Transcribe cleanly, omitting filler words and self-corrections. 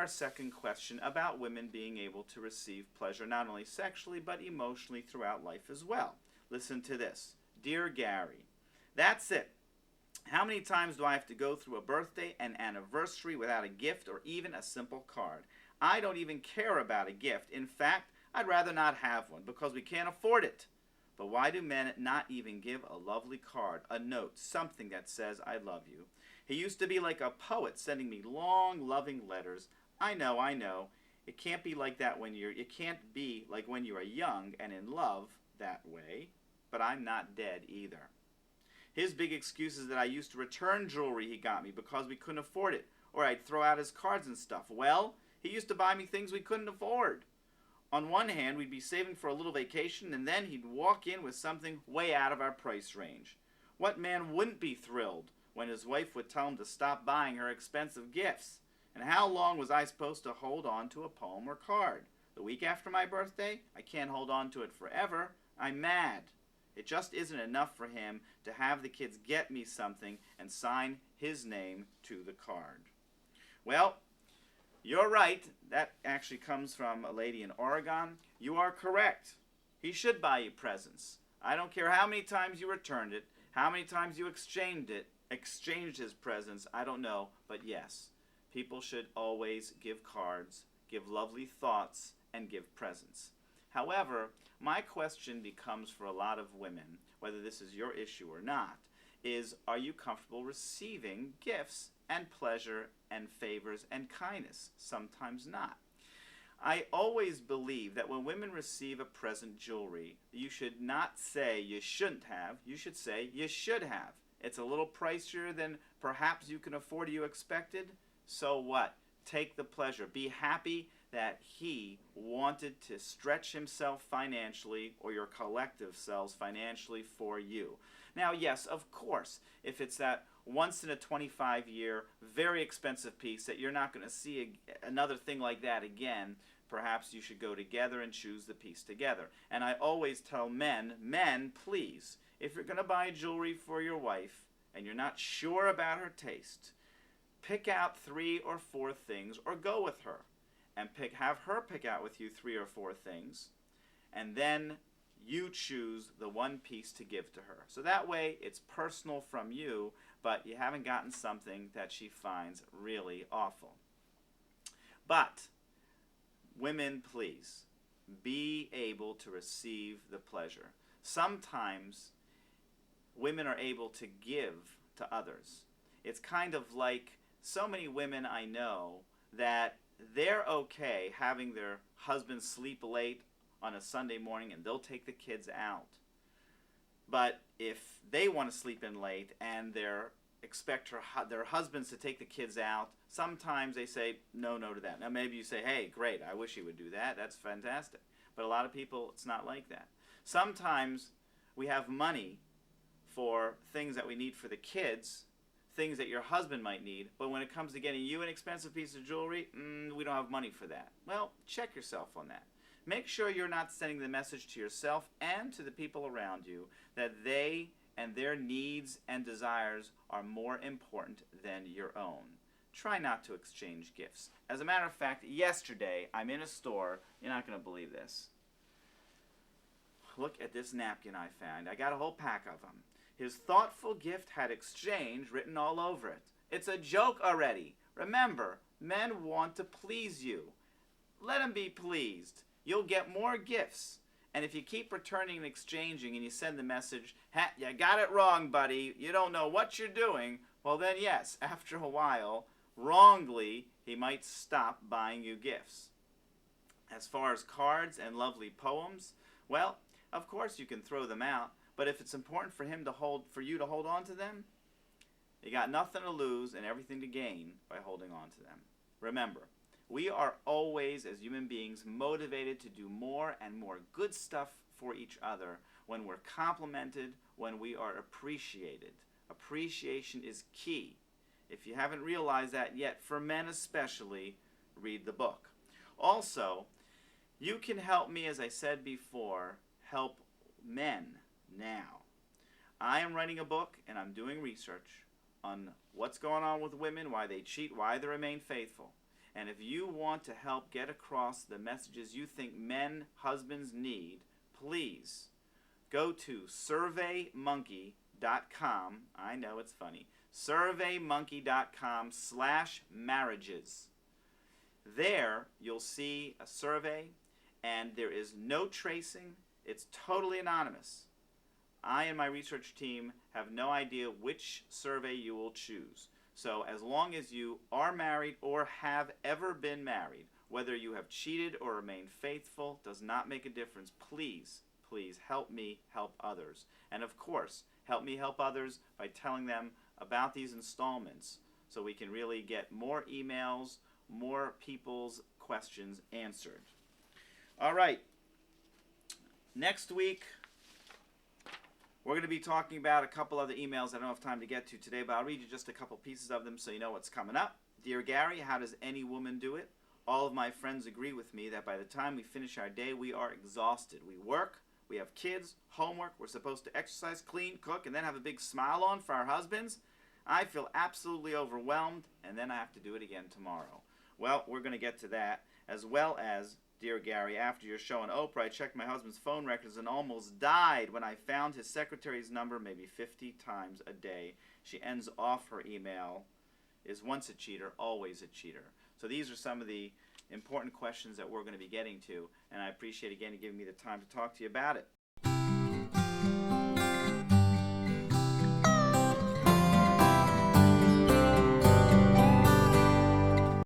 our second question about women being able to receive pleasure not only sexually but emotionally throughout life as well. Listen to this. Dear Gary, that's it. How many times do I have to go through a birthday and anniversary without a gift or even a simple card? I don't even care about a gift. In fact, I'd rather not have one because we can't afford it. But why do men not even give a lovely card, a note, something that says I love you? He used to be like a poet sending me long, loving letters. I know. It can't be like that when it can't be like when you are young and in love that way. But I'm not dead either. His big excuse is that I used to return jewelry he got me because we couldn't afford it, or I'd throw out his cards and stuff. Well, he used to buy me things we couldn't afford. On one hand, we'd be saving for a little vacation, and then he'd walk in with something way out of our price range. What man wouldn't be thrilled when his wife would tell him to stop buying her expensive gifts? And how long was I supposed to hold on to a poem or card? The week after my birthday? I can't hold on to it forever. I'm mad. It just isn't enough for him to have the kids get me something and sign his name to the card. Well, you're right. That actually comes from a lady in Oregon. You are correct. He should buy you presents. I don't care how many times you returned it, how many times you exchanged his presents, I don't know, but yes, people should always give cards, give lovely thoughts, and give presents. However, my question becomes for a lot of women, whether this is your issue or not, is are you comfortable receiving gifts and pleasure and favors and kindness? Sometimes not. I always believe that when women receive a present jewelry, you should not say you shouldn't have, you should say you should have. It's a little pricier than perhaps you can afford or you expected. So what? Take the pleasure. Be happy that he wanted to stretch himself financially or your collective selves financially for you. Now, yes, of course, if it's that once in a 25-year, very expensive piece that you're not going to see another thing like that again, perhaps you should go together and choose the piece together. And I always tell men, please, if you're going to buy jewelry for your wife and you're not sure about her taste, pick out 3 or 4 things or go with her. And have her pick out with you 3 or 4 things, and then you choose the one piece to give to her. So that way it's personal from you, but you haven't gotten something that she finds really awful. But women, please, be able to receive the pleasure. Sometimes women are able to give to others. It's kind of like so many women I know that they're okay having their husband sleep late on a Sunday morning and they'll take the kids out. But if they want to sleep in late and they expect their husbands to take the kids out, sometimes they say no to that. Now maybe you say, hey, great, I wish he would do that. That's fantastic. But a lot of people, it's not like that. Sometimes we have money for things that we need for the kids, things that your husband might need, but when it comes to getting you an expensive piece of jewelry, we don't have money for that. Well, check yourself on that. Make sure you're not sending the message to yourself and to the people around you that they and their needs and desires are more important than your own. Try not to exchange gifts. As a matter of fact, yesterday I'm in a store. You're not going to believe this. Look at this napkin I found. I got a whole pack of them. His thoughtful gift had exchange written all over it. It's a joke already. Remember, men want to please you. Let them be pleased. You'll get more gifts. And if you keep returning and exchanging and you send the message, you got it wrong, buddy, you don't know what you're doing, well then yes, after a while, wrongly, he might stop buying you gifts. As far as cards and lovely poems, well, of course you can throw them out, but if it's important for you to hold on to them, you got nothing to lose and everything to gain by holding on to them. Remember, we are always, as human beings, motivated to do more and more good stuff for each other when we're complimented, when we are appreciated. Appreciation is key. If you haven't realized that yet, for men especially, read the book. Also, you can help me, as I said before, help men now. I am writing a book and I'm doing research on what's going on with women, why they cheat, why they remain faithful. And if you want to help get across the messages you think husbands need, please go to surveymonkey.com. I know it's funny. surveymonkey.com/marriages. There you'll see a survey, and there is no tracing. It's totally anonymous. I and my research team have no idea which survey you will choose. So as long as you are married or have ever been married, whether you have cheated or remained faithful, does not make a difference. Please, please help me help others. And of course, help me help others by telling them about these installments so we can really get more emails, more people's questions answered. All right. Next week, we're going to be talking about a couple other emails I don't have time to get to today, but I'll read you just a couple pieces of them so you know what's coming up. Dear Gary, how does any woman do it? All of my friends agree with me that by the time we finish our day, we are exhausted. We work, we have kids, homework, we're supposed to exercise, clean, cook, and then have a big smile on for our husbands. I feel absolutely overwhelmed, and then I have to do it again tomorrow. Well, we're going to get to that, as well as, dear Gary, after your show on Oprah, I checked my husband's phone records and almost died when I found his secretary's number maybe 50 times a day. She ends off her email, is once a cheater, always a cheater. So these are some of the important questions that we're going to be getting to, and I appreciate, again, you giving me the time to talk to you about it.